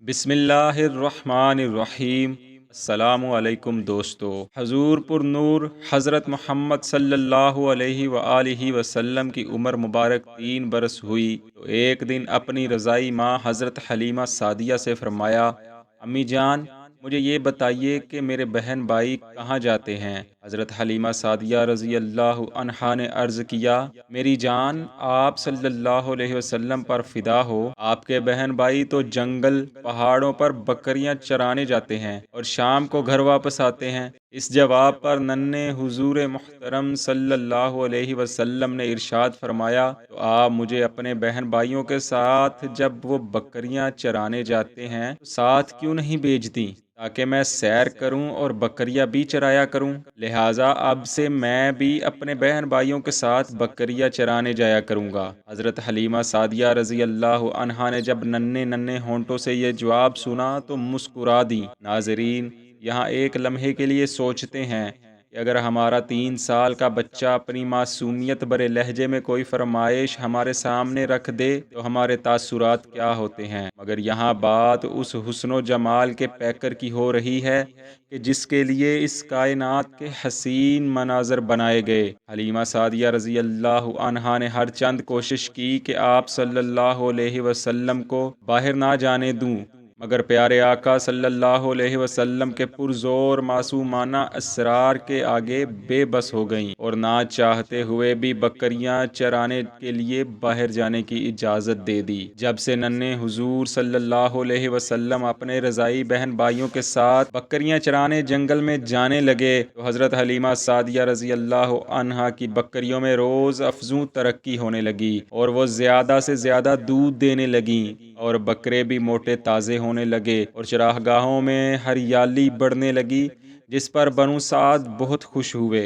بسم اللہ الرحمن الرحیم۔ السلام علیکم دوستو۔ حضور پر نور حضرت محمد صلی اللہ علیہ وآلہ وسلم کی عمر مبارک 3 برس ہوئی تو ایک دن اپنی رضائی ماں حضرت حلیمہ سعدیہ سے فرمایا، امی جان مجھے یہ بتائیے کہ میرے بہن بھائی کہاں جاتے ہیں؟ حضرت حلیمہ سعدیہ رضی اللہ عنہا نے عرض کیا، میری جان آپ صلی اللہ علیہ وسلم پر فدا ہو، آپ کے بہن بھائی تو جنگل پہاڑوں پر بکریاں چرانے جاتے ہیں اور شام کو گھر واپس آتے ہیں۔ اس جواب پر ننھے حضور محترم صلی اللہ علیہ وسلم نے ارشاد فرمایا، تو آپ مجھے اپنے بہن بھائیوں کے ساتھ جب وہ بکریاں چرانے جاتے ہیں ساتھ کیوں نہیں بھیجتی تاکہ میں سیر کروں اور بکریاں بھی چرایا کروں؟ لہٰذا اب سے میں بھی اپنے بہن بھائیوں کے ساتھ بکریاں چرانے جایا کروں گا۔ حضرت حلیمہ سعدیہ رضی اللہ عنہا نے جب ننھے ننھے ہونٹوں سے یہ جواب سنا تو مسکرا دیں۔ ناظرین، یہاں ایک لمحے کے لیے سوچتے ہیں کہ اگر ہمارا 3 سال کا بچہ اپنی معصومیت بھرے لہجے میں کوئی فرمائش ہمارے سامنے رکھ دے تو ہمارے تاثرات کیا ہوتے ہیں، مگر یہاں بات اس حسن و جمال کے پیکر کی ہو رہی ہے کہ جس کے لیے اس کائنات کے حسین مناظر بنائے گئے۔ حلیمہ سعدیہ رضی اللہ عنہا نے ہر چند کوشش کی کہ آپ صلی اللہ علیہ وسلم کو باہر نہ جانے دوں، مگر پیارے آقا صلی اللہ علیہ وسلم کے پرزور معصومانہ اسرار کے آگے بے بس ہو گئیں اور نہ چاہتے ہوئے بھی بکریاں چرانے کے لیے باہر جانے کی اجازت دے دی۔ جب سے ننھے حضور صلی اللہ علیہ وسلم اپنے رضائی بہن بھائیوں کے ساتھ بکریاں چرانے جنگل میں جانے لگے تو حضرت حلیمہ سعدیہ رضی اللہ عنہا کی بکریوں میں روز افزوں ترقی ہونے لگی اور وہ زیادہ سے زیادہ دودھ دینے لگیں اور بکرے بھی موٹے تازے ہونے لگے اور چراگاہوں میں ہریالی بڑھنے لگی، جس پر بنو سعد بہت خوش ہوئے۔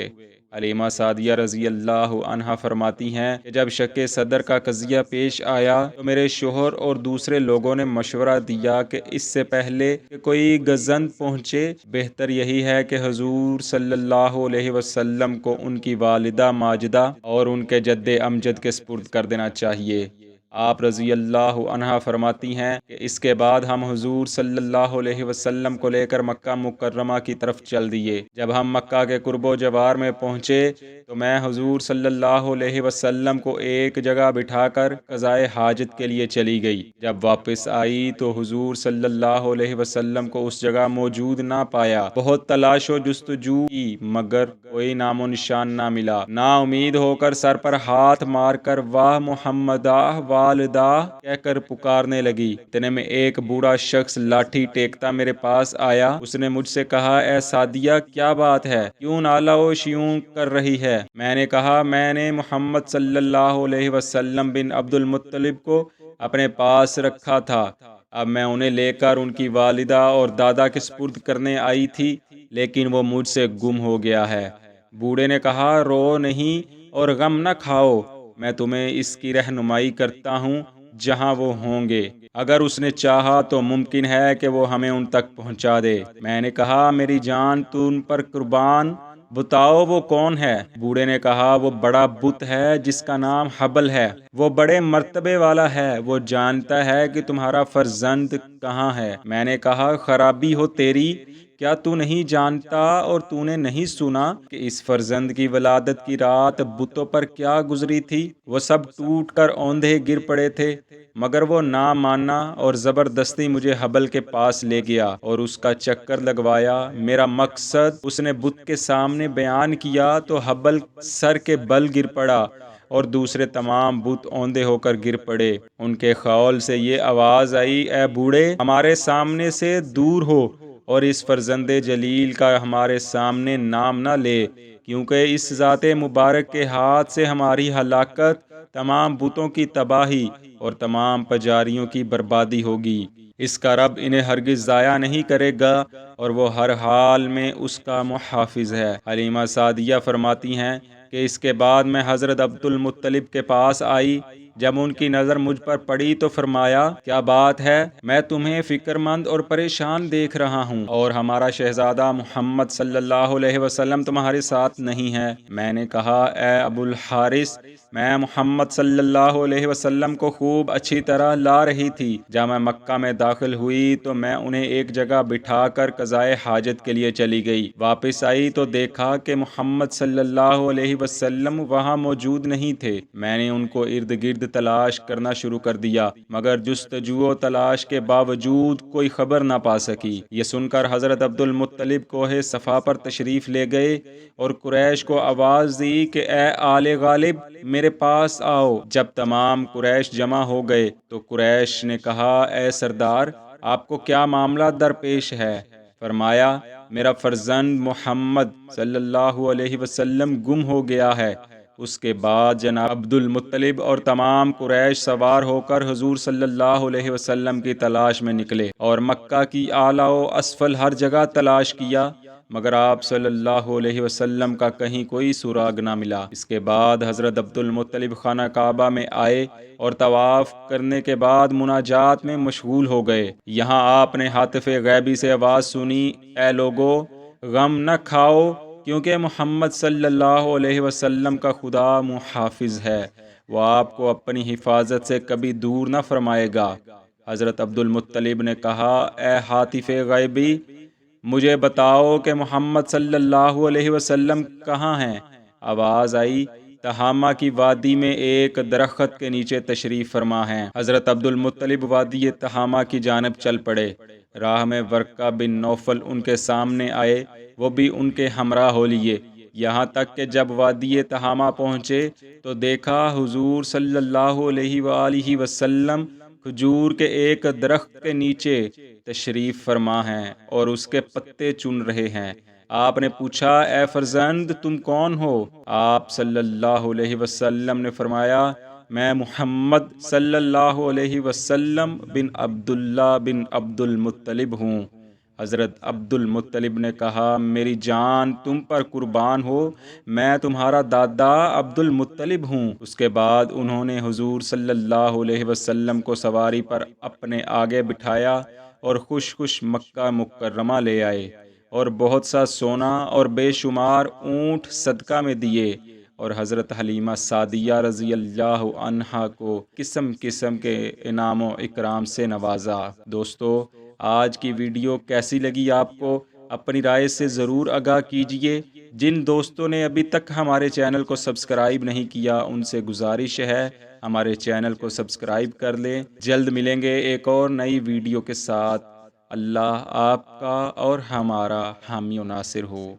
حلیمہ سعدیہ رضی اللہ عنہا فرماتی ہیں کہ جب شک صدر کا قضیہ پیش آیا تو میرے شوہر اور دوسرے لوگوں نے مشورہ دیا کہ اس سے پہلے کہ کوئی گزند پہنچے بہتر یہی ہے کہ حضور صلی اللہ علیہ وسلم کو ان کی والدہ ماجدہ اور ان کے جد امجد کے سپرد کر دینا چاہیے۔ آپ رضی اللہ عنہا فرماتی ہیں کہ اس کے بعد ہم حضور صلی اللہ علیہ وسلم کو لے کر مکہ مکرمہ کی طرف چل دیے۔ جب ہم مکہ کے قرب و جوار میں پہنچے تو میں حضور صلی اللہ علیہ وسلم کو ایک جگہ بٹھا کر قضائے حاجت کے لیے چلی گئی۔ جب واپس آئی تو حضور صلی اللہ علیہ وسلم کو اس جگہ موجود نہ پایا۔ بہت تلاش و جستجو کی مگر کوئی نام و نشان نہ ملا۔ نا امید ہو کر سر پر ہاتھ مار کر واہ محمدہ والدہ کہہ کر پکارنے لگی۔ اتنے میں ایک بوڑھا شخص لاٹھی ٹیکتا میرے پاس آیا۔ اس نے مجھ سے کہا، اے سعدیہ کیا بات ہے، کیوں نالہ و شیون کر رہی ہے؟ میں نے کہا، میں نے محمد صلی اللہ علیہ وسلم بن عبد المطلب کو اپنے پاس رکھا تھا، اب میں انہیں لے کر ان کی والدہ اور دادا کے سپرد کرنے آئی تھی، لیکن وہ مجھ سے گم ہو گیا ہے۔ بوڑھے نے کہا، رو نہیں اور غم نہ کھاؤ، میں تمہیں اس کی رہنمائی کرتا ہوں جہاں وہ ہوں گے، اگر اس نے چاہا تو ممکن ہے کہ وہ ہمیں ان تک پہنچا دے۔ میں نے کہا، میری جان تو ان پر قربان، بتاؤ وہ کون ہے؟ بوڑھے نے کہا، وہ بڑا بت ہے جس کا نام حبل ہے، وہ بڑے مرتبے والا ہے، وہ جانتا ہے کہ تمہارا فرزند کہاں ہے۔ میں نے کہا، خرابی ہو تیری، کیا تو نہیں جانتا اور تو نے نہیں سنا کہ اس فرزند کی ولادت کی رات بتوں پر کیا گزری تھی؟ وہ سب ٹوٹ کر اوندھے گر پڑے تھے، مگر وہ نہ مانا اور زبردستی مجھے حبل کے پاس لے گیا اور اس کا چکر لگوایا۔ میرا مقصد اس نے بت کے سامنے بیان کیا تو حبل سر کے بل گر پڑا اور دوسرے تمام بت اوندھے ہو کر گر پڑے۔ ان کے خول سے یہ آواز آئی، اے بوڑھے، ہمارے سامنے سے دور ہو اور اس فرزند جلیل کا ہمارے سامنے نام نہ لے، کیونکہ اس ذات مبارک کے ہاتھ سے ہماری ہلاکت، تمام بتوں کی تباہی اور تمام پجاریوں کی بربادی ہوگی۔ اس کا رب انہیں ہرگز ضائع نہیں کرے گا اور وہ ہر حال میں اس کا محافظ ہے۔ حلیمہ سعدیہ فرماتی ہیں کہ اس کے بعد میں حضرت عبد المطلب کے پاس آئی جب ان کی نظر مجھ پر پڑی تو فرمایا کیا بات ہے، میں تمہیں فکر مند اور پریشان دیکھ رہا ہوں اور ہمارا شہزادہ محمد صلی اللہ علیہ وسلم تمہارے ساتھ نہیں ہے۔ میں نے کہا اے ابو الحارث، میں محمد صلی اللہ علیہ وسلم کو خوب اچھی طرح لا رہی تھی۔ جب میں مکہ میں داخل ہوئی تو میں انہیں ایک جگہ بٹھا کر قضائے حاجت کے لیے چلی گئی۔ واپس آئی تو دیکھا کہ محمد صلی اللہ علیہ وسلم وہاں موجود نہیں تھے۔ میں نے ان کو ارد گرد تلاش کرنا شروع کر دیا، مگر جستجو و تلاش کے باوجود کوئی خبر نہ پا سکی۔ یہ سن کر حضرت عبد المطلب کوہ صفا پر تشریف لے گئے اور قریش کو آواز دی کہ اے آل غالب، میرے پاس آؤ۔ جب تمام قریش جمع ہو گئے تو قریش نے کہا اے سردار، آپ کو کیا معاملہ درپیش ہے؟ فرمایا میرا فرزند محمد صلی اللہ علیہ وسلم گم ہو گیا ہے۔ اس کے بعد جناب عبد المطلب اور تمام قریش سوار ہو کر حضور صلی اللہ علیہ وسلم کی تلاش میں نکلے اور مکہ کی اعلیٰ و اسفل ہر جگہ تلاش کیا، مگر آپ صلی اللہ علیہ وسلم کا کہیں کوئی سراغ نہ ملا۔ اس کے بعد حضرت عبد المطلب خانہ کعبہ میں آئے اور طواف کرنے کے بعد مناجات میں مشغول ہو گئے۔ یہاں آپ نے ہاتف غیبی سے آواز سنی اے لوگو، غم نہ کھاؤ، کیونکہ محمد صلی اللہ علیہ وسلم کا خدا محافظ ہے، وہ آپ کو اپنی حفاظت سے کبھی دور نہ فرمائے گا۔ حضرت عبد المطلب نے کہا اے ہاتف غیبی، مجھے بتاؤ کہ محمد صلی اللہ علیہ وسلم کہاں ہیں؟ آواز آئی تہامہ کی وادی میں ایک درخت کے نیچے تشریف فرما ہیں۔ حضرت عبد المطلب وادی تہامہ کی جانب چل پڑے۔ راہ میں ورقہ بن نوفل ان کے سامنے آئے، وہ بھی ان کے ہمراہ ہو لیے، یہاں تک کہ جب وادی تہامہ پہنچے تو دیکھا حضور صلی اللہ علیہ وآلہ وسلم کھجور کے ایک درخت کے نیچے تشریف فرما ہیں اور اس کے پتے چن رہے ہیں۔ آپ نے پوچھا اے فرزند تم کون ہو؟ آپ صلی اللہ علیہ وسلم نے فرمایا میں محمد صلی اللہ علیہ وسلم بن عبداللہ بن عبد المطلب ہوں۔ حضرت عبد المطلب نے کہا میری جان تم پر قربان ہو، میں تمہارا دادا عبد المطلب ہوں۔ اس کے بعد انہوں نے حضور صلی اللہ علیہ وسلم کو سواری پر اپنے آگے بٹھایا اور خوش خوش مکہ مکرمہ لے آئے اور بہت سا سونا اور بے شمار اونٹ صدقہ میں دیے اور حضرت حلیمہ سعدیہ رضی اللہ عنہا کو قسم قسم کے انعام و اکرام سے نوازا۔ دوستو، آج کی ویڈیو کیسی لگی آپ کو؟ اپنی رائے سے ضرور آگاہ کیجیے۔ جن دوستوں نے ابھی تک ہمارے چینل کو سبسکرائب نہیں کیا ان سے گزارش ہے ہمارے چینل کو سبسکرائب کر لیں۔ جلد ملیں گے ایک اور نئی ویڈیو کے ساتھ۔ اللہ آپ کا اور ہمارا حامی و ناصر ہو۔